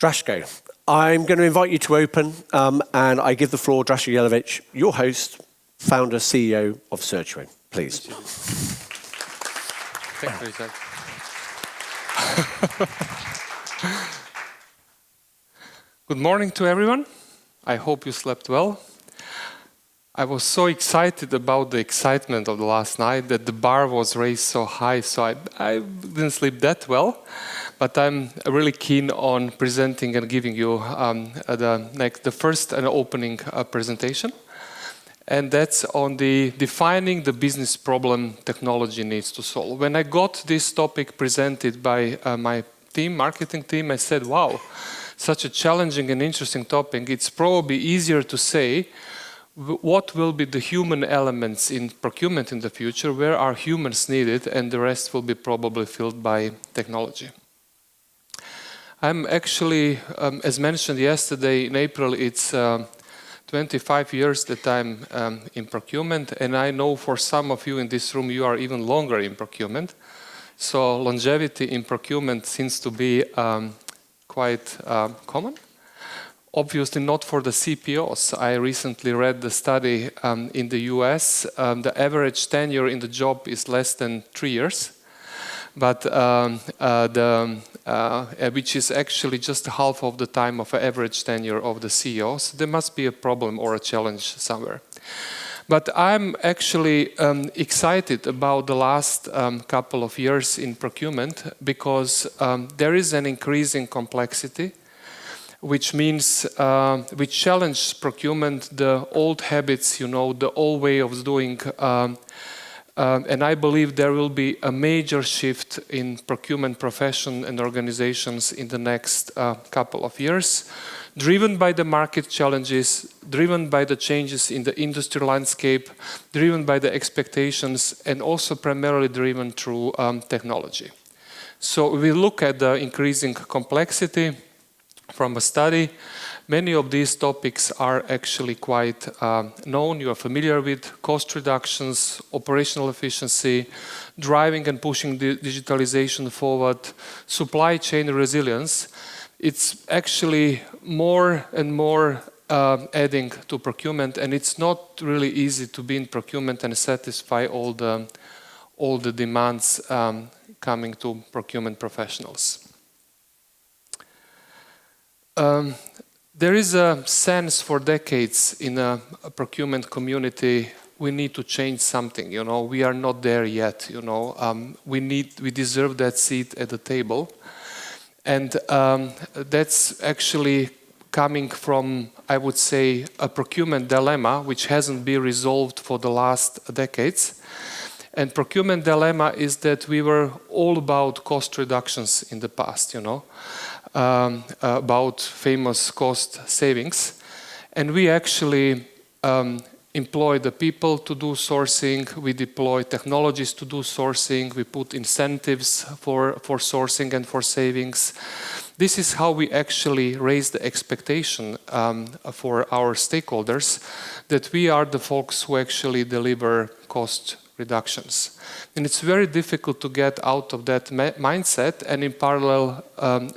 Drasko, I'm going to invite you to open, and I give the floor, Drasko Jelavic, your host, founder, CEO of Cirtuo. Please. Thank you, Richard. Good morning to everyone. I hope you slept well. I was so excited about the excitement of the last night that the bar was raised so high, so I didn't sleep that well. But I'm really keen on presenting and giving you the first and opening presentation. And that's on defining the business problem technology needs to solve. When I got this topic presented by my marketing team, I said, wow, such a challenging and interesting topic. It's probably easier to say what will be the human elements in procurement in the future, where are humans needed, and the rest will be probably filled by technology. I'm actually, as mentioned yesterday, in April, it's 25 years that I'm in procurement, and I know for some of you in this room, you are even longer in procurement. So longevity in procurement seems to be quite common. Obviously not for the CPOs. I recently read the study in the US. The average tenure in the job is less than 3 years. But which is actually just half of the time of an average tenure of the CEO. So there must be a problem or a challenge somewhere. But I'm actually excited about the last couple of years in procurement because there is an increasing complexity, which means which challenges procurement, the old habits, the old way of doing. And I believe there will be a major shift in procurement profession and organizations in the next couple of years, driven by the market challenges, driven by the changes in the industry landscape, driven by the expectations, and also primarily driven through technology. So we look at the increasing complexity from a study. Many of these topics are actually quite known. You are familiar with cost reductions, operational efficiency, driving and pushing digitalization forward, supply chain resilience. It's actually more and more adding to procurement, and it's not really easy to be in procurement and satisfy all the demands coming to procurement professionals. There is a sense for decades in a procurement community, we need to change something, we are not there yet, we deserve that seat at the table. And that's actually coming from, I would say, a procurement dilemma which hasn't been resolved for the last decades. And procurement dilemma is that we were all about cost reductions in the past, about famous cost savings. And we actually employ the people to do sourcing, we deploy technologies to do sourcing, we put incentives for sourcing and for savings. This is how we actually raise the expectation for our stakeholders that we are the folks who actually deliver cost reductions. And it's very difficult to get out of that mindset and in parallel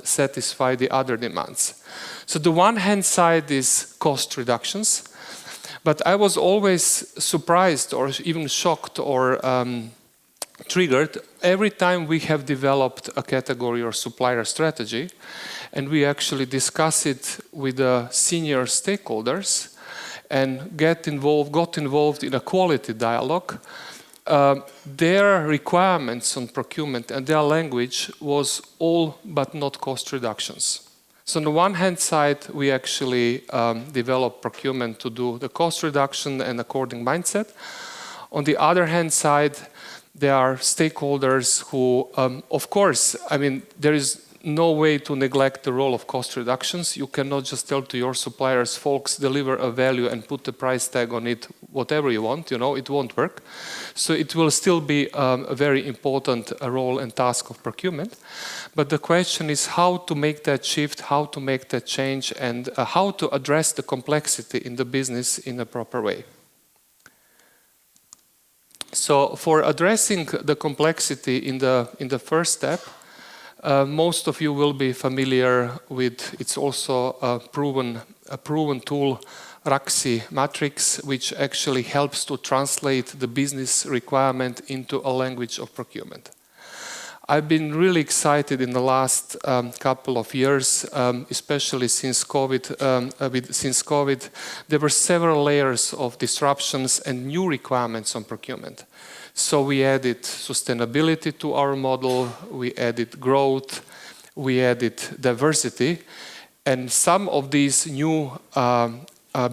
satisfy the other demands. So the one hand side is cost reductions, but I was always surprised or even shocked or triggered every time we have developed a category or supplier strategy and we actually discuss it with the senior stakeholders and got involved in a quality dialogue. Their requirements on procurement and their language was all but not cost reductions. So on the one hand side, we actually developed procurement to do the cost reduction and according mindset. On the other hand side, there are stakeholders who, of course, there is no way to neglect the role of cost reductions. You cannot just tell to your suppliers, folks, deliver a value and put the price tag on it, whatever you want, it won't work. So it will still be a very important role and task of procurement. But the question is how to make that shift, how to make that change, and how to address the complexity in the business in a proper way. So for addressing the complexity in the first step, Most of you will be familiar with, it's also a proven tool, Raxi Matrix, which actually helps to translate the business requirement into a language of procurement. I've been really excited in the last couple of years, especially since COVID. There were several layers of disruptions and new requirements on procurement. So we added sustainability to our model, we added growth, we added diversity, and some of these new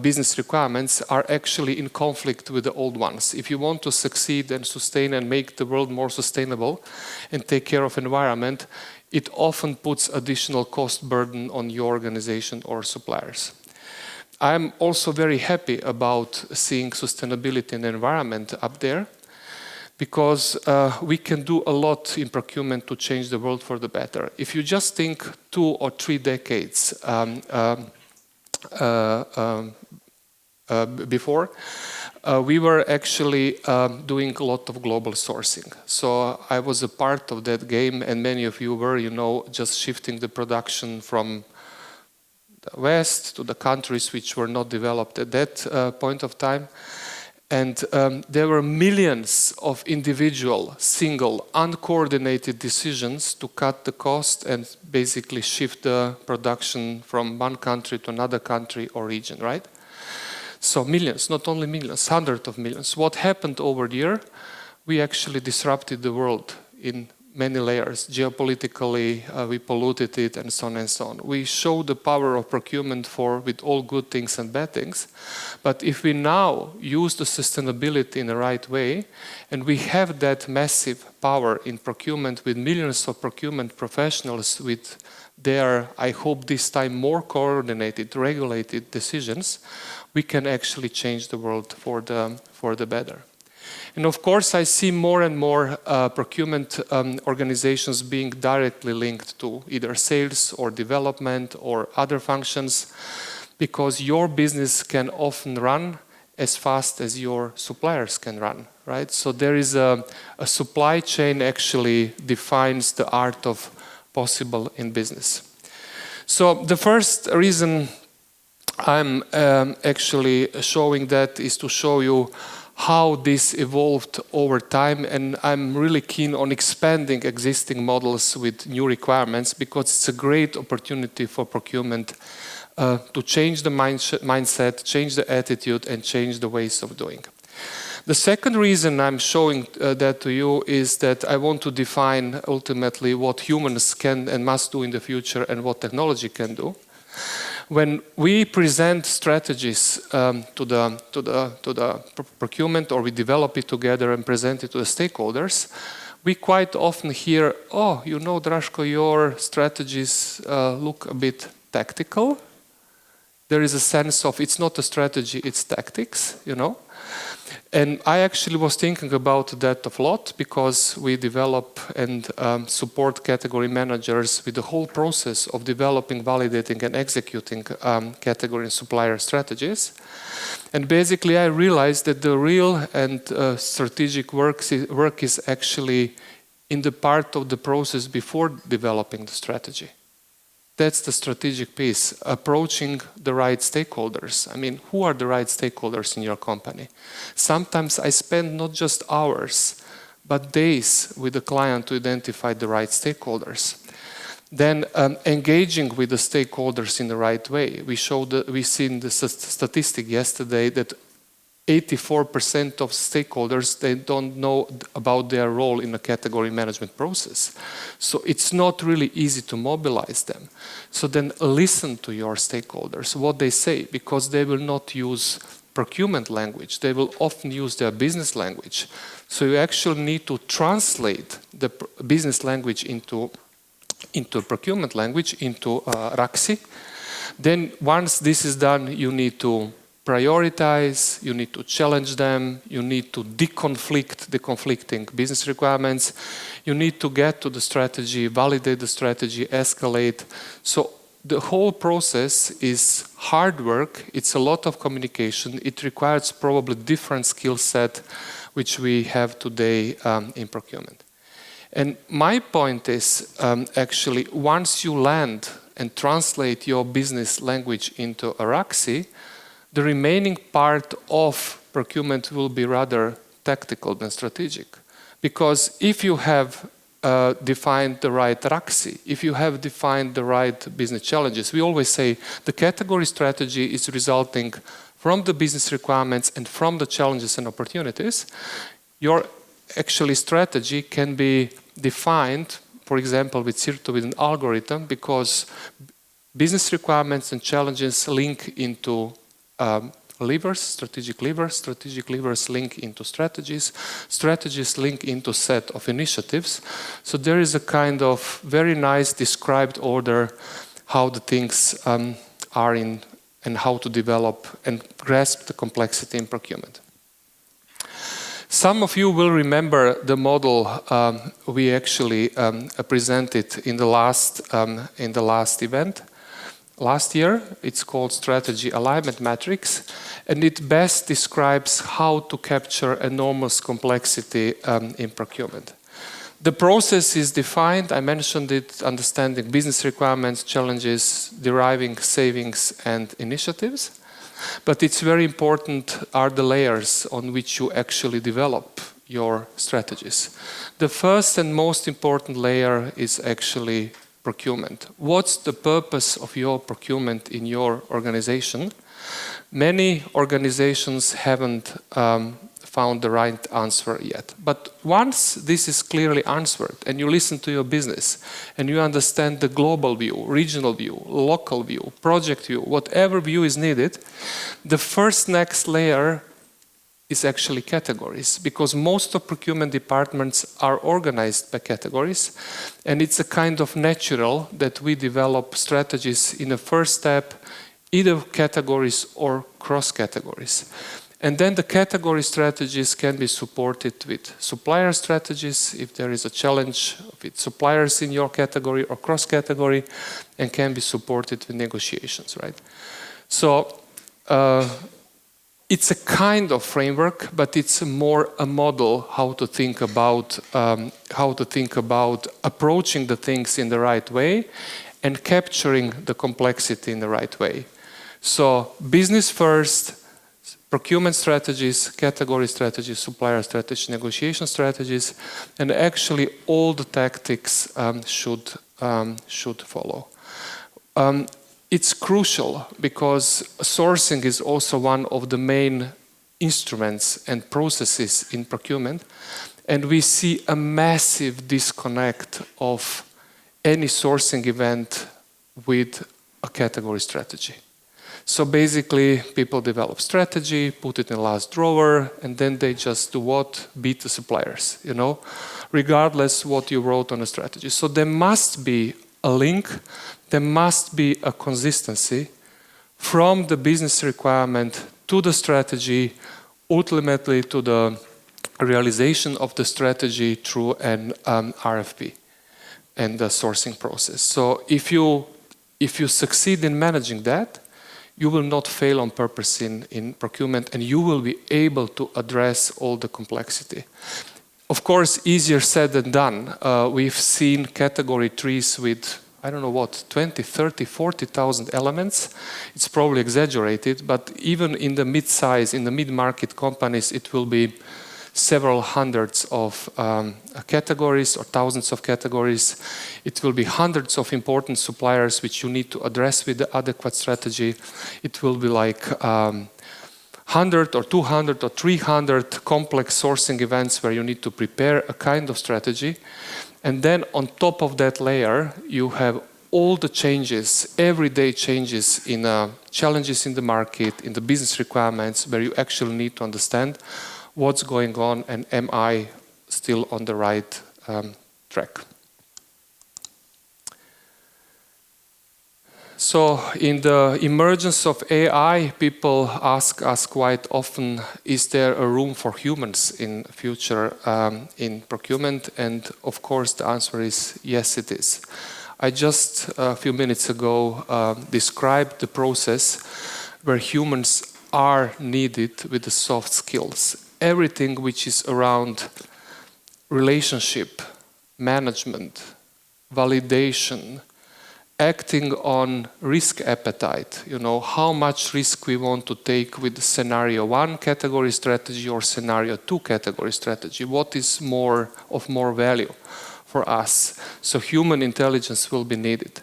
business requirements are actually in conflict with the old ones. If you want to succeed and sustain and make the world more sustainable and take care of environment, it often puts additional cost burden on your organization or suppliers. I'm also very happy about seeing sustainability and environment up there, because we can do a lot in procurement to change the world for the better. If you just think 2 or 3 decades before, we were actually doing a lot of global sourcing. So I was a part of that game, and many of you were, just shifting the production from the West to the countries which were not developed at that point of time. And there were millions of individual, single, uncoordinated decisions to cut the cost and basically shift the production from one country to another country or region, right? So millions, not only millions, hundreds of millions. What happened over the year? We actually disrupted the world in many layers. Geopolitically, we polluted it, and so on and so on. We show the power of procurement with all good things and bad things. But if we now use the sustainability in the right way, and we have that massive power in procurement with millions of procurement professionals with their, I hope this time, more coordinated, regulated decisions, we can actually change the world for the better. And of course, I see more and more procurement organizations being directly linked to either sales or development or other functions, because your business can often run as fast as your suppliers can run, right? So there is a supply chain actually defines the art of possible in business. So the first reason I'm actually showing that is to show you how this evolved over time, and I'm really keen on expanding existing models with new requirements, because it's a great opportunity for procurement to change the mindset, change the attitude, and change the ways of doing. The second reason I'm showing that to you is that I want to define ultimately what humans can and must do in the future and what technology can do. When we present strategies to the procurement, or we develop it together and present it to the stakeholders, we quite often hear, oh, Drasko, your strategies look a bit tactical. There is a sense of it's not a strategy, it's tactics, And I actually was thinking about that a lot, because we develop and support category managers with the whole process of developing, validating, and executing category and supplier strategies. And basically, I realized that the real and strategic work is actually in the part of the process before developing the strategy. That's the strategic piece, approaching the right stakeholders. I mean, who are the right stakeholders in your company? Sometimes I spend not just hours, but days with the client to identify the right stakeholders. Then engaging with the stakeholders in the right way. We seen the statistic yesterday that 84% of stakeholders, they don't know about their role in the category management process. So it's not really easy to mobilize them. So then listen to your stakeholders, what they say, because they will not use procurement language. They will often use their business language. So you actually need to translate the business language into procurement language, into Raxi. Then once this is done, you need to prioritize, you need to challenge them, you need to deconflict the conflicting business requirements, you need to get to the strategy, validate the strategy, escalate. So the whole process is hard work, it's a lot of communication, it requires probably different skill set which we have today in procurement. And my point is, actually, once you land and translate your business language into Araxi, the remaining part of procurement will be rather tactical than strategic. Because if you have defined the right Araxi, if you have defined the right business challenges, we always say the category strategy is resulting from the business requirements and from the challenges and opportunities. Your actually strategy can be defined, for example, with Cirtuo with an algorithm, because business requirements and challenges link into levers, strategic levers link into strategies link into set of initiatives. So there is a kind of very nice described order how the things are in and how to develop and grasp the complexity in procurement. Some of you will remember the model we actually presented in the last event. Last year, it's called Strategy Alignment Matrix, and it best describes how to capture enormous complexity in procurement. The process is defined, I mentioned it, understanding business requirements, challenges, deriving savings and initiatives. But it's very important are the layers on which you actually develop your strategies. The first and most important layer is actually procurement. What's the purpose of your procurement in your organization? Many organizations haven't found the right answer yet. But once this is clearly answered and you listen to your business and you understand the global view, regional view, local view, project view, whatever view is needed, the first next layer is actually categories, because most of procurement departments are organized by categories, and it's a kind of natural that we develop strategies in the first step, either categories or cross categories. And then the category strategies can be supported with supplier strategies if there is a challenge with suppliers in your category or cross category, and can be supported with negotiations, right? So it's a kind of framework, but it's more a model how to think about approaching the things in the right way and capturing the complexity in the right way. So business first, procurement strategies, category strategies, supplier strategies, negotiation strategies, and actually all the tactics should follow. It's crucial because sourcing is also one of the main instruments and processes in procurement, and we see a massive disconnect of any sourcing event with a category strategy. So basically, people develop strategy, put it in the last drawer, and then they just do what? Beat the suppliers, you know, regardless what you wrote on a strategy. So there must be a link, there must be a consistency from the business requirement to the strategy, ultimately to the realization of the strategy through an RFP and the sourcing process. So if you succeed in managing that, you will not fail on purpose in procurement, and you will be able to address all the complexity. Of course, easier said than done. We've seen category trees with, I don't know what, 20, 30, 40,000 elements. It's probably exaggerated, but even in the mid-size, in the mid-market companies, it will be several hundreds of categories or thousands of categories. It will be hundreds of important suppliers which you need to address with the adequate strategy. It will be like 100 or 200 or 300 complex sourcing events where you need to prepare a kind of strategy. And then on top of that layer, you have all the changes, everyday changes in challenges in the market, in the business requirements, where you actually need to understand what's going on and am I still on the right track. So in the emergence of AI, people ask us quite often, is there a room for humans in future in procurement? And of course the answer is yes, it is. I just a few minutes ago described the process where humans are needed with the soft skills. Everything which is around relationship, management, validation, acting on risk appetite, how much risk we want to take with scenario 1 category strategy or scenario 2 category strategy. What is more value for us? So human intelligence will be needed.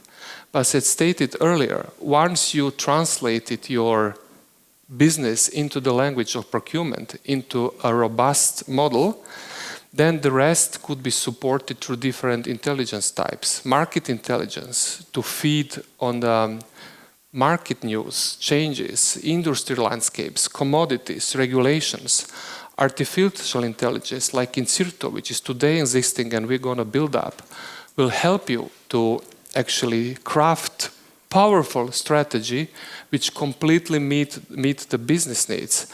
But as I stated earlier, once you translated your business into the language of procurement, into a robust model, then the rest could be supported through different intelligence types. Market intelligence to feed on the market news, changes, industry landscapes, commodities, regulations. Artificial intelligence, like in Cirtuo, which is today existing and we're going to build up, will help you to actually craft powerful strategy which completely meet the business needs.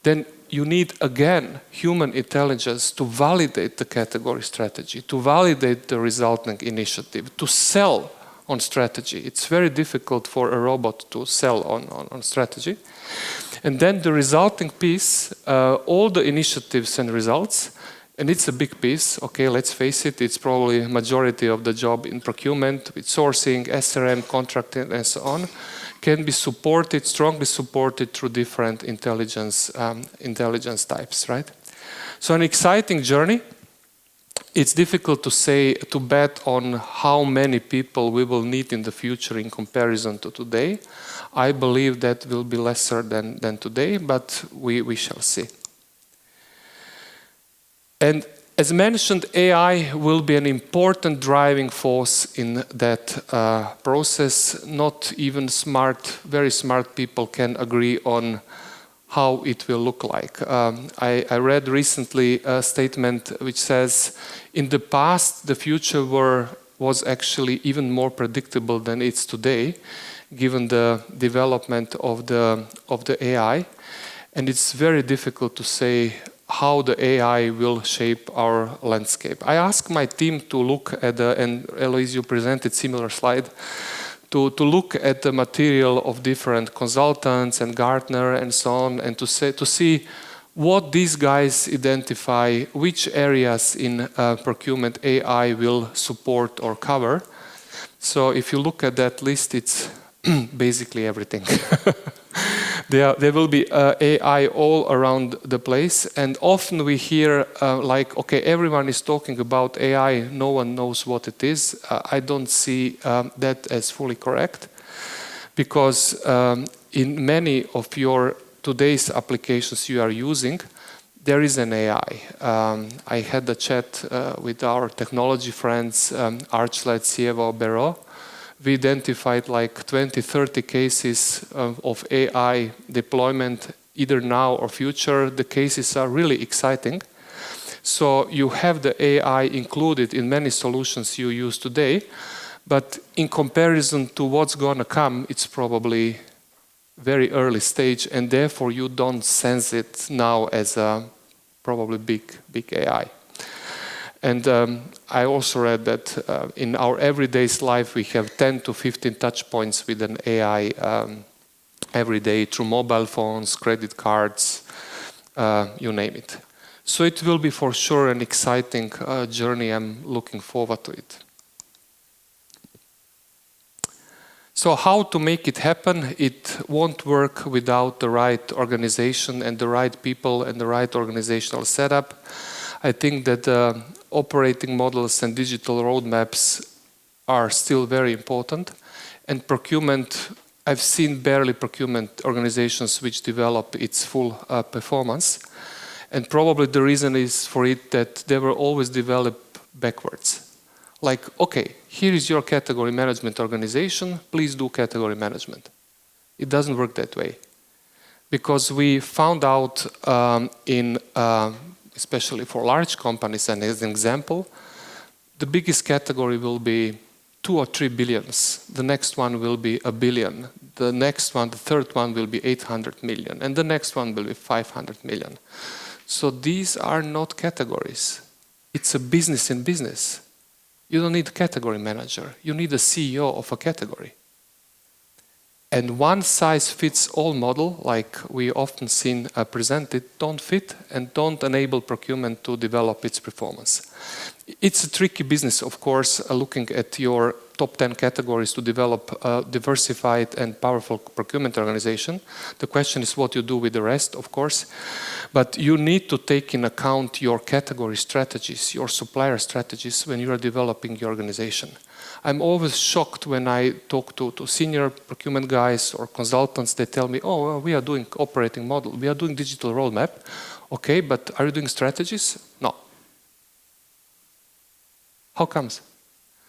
Then you need, again, human intelligence to validate the category strategy, to validate the resulting initiative, to sell on strategy. It's very difficult for a robot to sell on strategy. And then the resulting piece, all the initiatives and results, and it's a big piece, okay, let's face it, it's probably majority of the job in procurement with sourcing, SRM, contracting, and so on, can be supported, strongly supported through different intelligence types, right? So an exciting journey. It's difficult to bet on how many people we will need in the future in comparison to today. I believe that will be lesser than today, but we shall see. And as mentioned, AI will be an important driving force in that process. Not even very smart people can agree on how it will look like. I read recently a statement which says, in the past, the future was actually even more predictable than it's today, given the development of the AI. And it's very difficult to say how the AI will shape our landscape. I asked my team to look at and Eloise, you presented similar slide, to look at the material of different consultants and Gartner and so on, and to see what these guys identify, which areas in procurement AI will support or cover. So if you look at that list, it's basically everything. There will be AI all around the place, and often we hear like, okay, everyone is talking about AI, no one knows what it is. I don't see that as fully correct, because in many of your today's applications you are using, there is an AI. I had a chat with our technology friends, Arch-led Sievo Bero. We identified like 20-30 cases of AI deployment, either now or future. The cases are really exciting. So you have the AI included in many solutions you use today, but in comparison to what's going to come, it's probably very early stage, and therefore you don't sense it now as a probably big AI. And I also read that in our everyday life we have 10 to 15 touch points with an AI every day through mobile phones, credit cards, you name it. So it will be for sure an exciting journey. I'm looking forward to it. So how to make it happen? It won't work without the right organization and the right people and the right organizational setup. I think that operating models and digital roadmaps are still very important. And procurement, I've seen barely procurement organizations which develop its full performance. And probably the reason is for it that they were always developed backwards. Like, okay, here is your category management organization, please do category management. It doesn't work that way. Because we found out especially for large companies, and as an example, the biggest category will be 2 or 3 billions. The next one will be 1 billion. The next one, the third one will be 800 million. And the next one will be 500 million. So these are not categories. It's a business in business. You don't need a category manager. You need a CEO of a category. And one-size-fits-all model, like we often seen presented, don't fit and don't enable procurement to develop its performance. It's a tricky business, of course, looking at your top 10 categories to develop a diversified and powerful procurement organization. The question is what you do with the rest, of course. But you need to take in account your category strategies, your supplier strategies when you are developing your organization. I'm always shocked when I talk to senior procurement guys or consultants. They tell me, oh, well, we are doing operating model. We are doing digital roadmap. Okay, but are you doing strategies? No. How comes?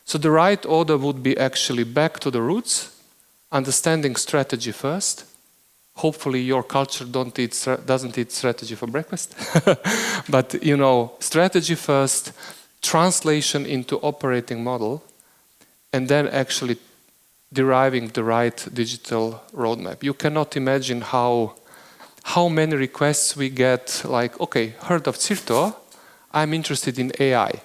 So the right order would be actually back to the roots, understanding strategy first. Hopefully your culture doesn't eat strategy for breakfast. But, you know, strategy first, translation into operating model, and then actually deriving the right digital roadmap. You cannot imagine how many requests we get, like, okay, heard of Cirtuo, I'm interested in AI.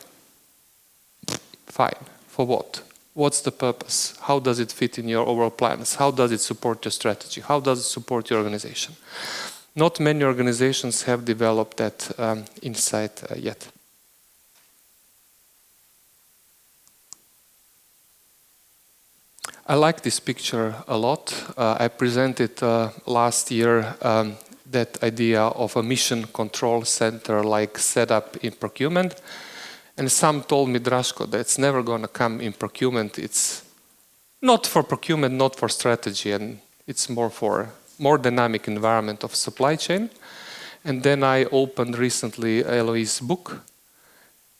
Fine, for what? What's the purpose? How does it fit in your overall plans? How does it support your strategy? How does it support your organization? Not many organizations have developed that insight yet. I like this picture a lot. I presented last year that idea of a mission control center like setup in procurement. And some told me, Drasko, that's never going to come in procurement. It's not for procurement, not for strategy, and it's more for more dynamic environment of supply chain. And then I opened recently Eloise's book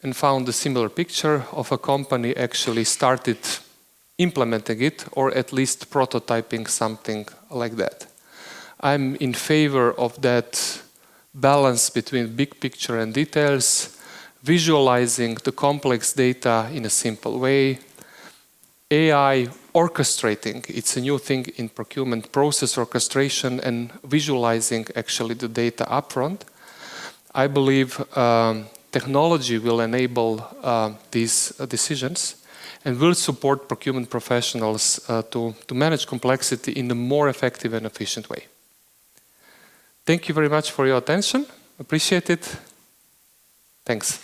and found a similar picture of a company actually started implementing it, or at least prototyping something like that. I'm in favor of that balance between big picture and details, visualizing the complex data in a simple way, AI orchestrating, it's a new thing in procurement, process orchestration and visualizing actually the data upfront. I believe technology will enable these decisions and will support procurement professionals to manage complexity in a more effective and efficient way. Thank you very much for your attention. Appreciate it. Thanks.